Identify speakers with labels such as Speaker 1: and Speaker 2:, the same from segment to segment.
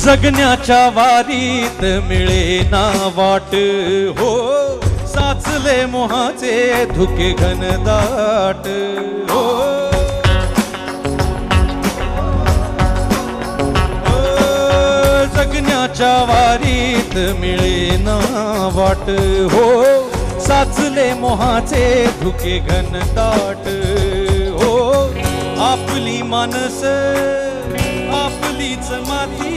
Speaker 1: जगण्याच्या वारीत मिळेना वाट हो, साचले मोहाचे धुके घनदाट हो, जगण्याच्या वारीत मिळेना वाट हो, साचले मोहाचे धुके घनदाट हो, आपली मानस आपलीच माती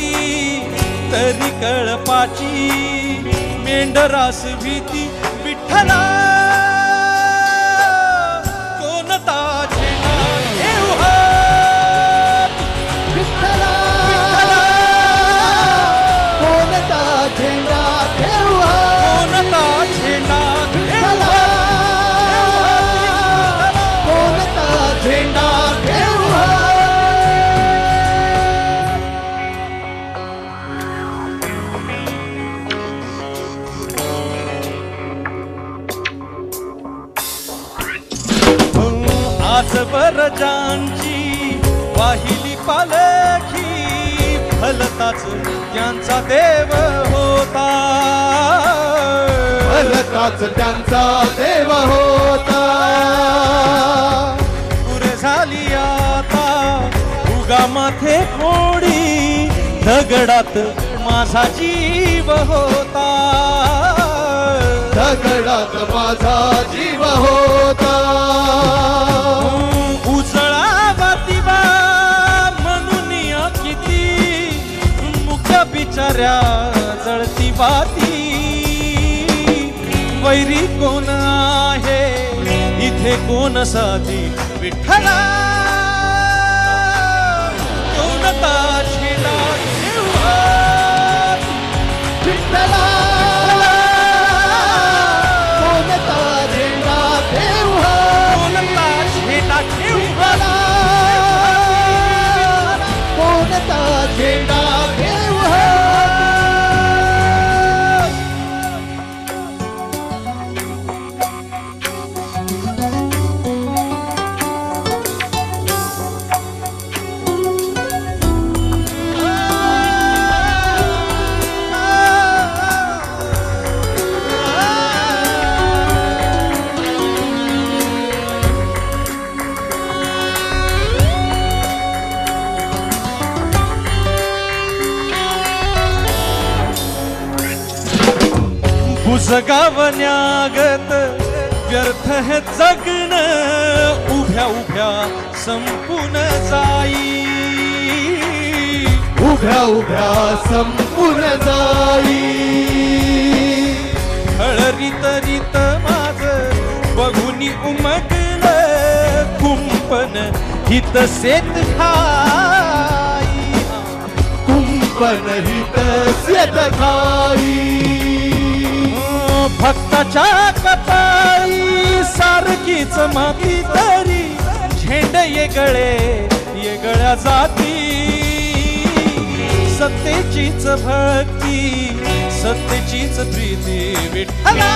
Speaker 1: तरी कळपाची मेंढरास भीती विठ्ठला कोणता झेंडा घेऊ हात
Speaker 2: विठ्ठला कोणता झेंडा घेऊ
Speaker 1: कोणता झेंडा घेऊ
Speaker 2: कोणता झेंडा घेऊ
Speaker 1: आज बरजांची वाहिली पालखी भलताच त्यांचा देव होता,
Speaker 2: भलताच त्यांचा देव होता,
Speaker 1: पुरे झाली आता उगा माथे कोडी दगडात माझा जीव होता,
Speaker 2: दगडात माझा जीव होता,
Speaker 1: उजळावा दिवा म्हणून किती मुख्य बिचाऱ्या जळती बाती, वैरी कोण आहे इथे कोण साधी विठ्ठला कोणता झेंडा घेऊ हात
Speaker 2: विठ्ठला कोणता झेंडा घेऊ
Speaker 1: कोणता झेंडा घेऊ
Speaker 2: कोणता झेंडा घेऊ
Speaker 1: बुजगावण्यागत व्यर्थ हे जगण उभ्या उभ्या संपून जाई,
Speaker 2: उभ्या उभ्या संपून जाई,
Speaker 1: हळरीत रीत माझ बघुनी उमगल कुंपण हित सेत खाई,
Speaker 2: कुंपण हित सेत खाई,
Speaker 1: भक्ताच्या कपाळी सारखीच माती तरी झेंड ये गळ्या जाती, सत्तेचीच भक्ती सत्तेचीच प्रीती विठ्ठला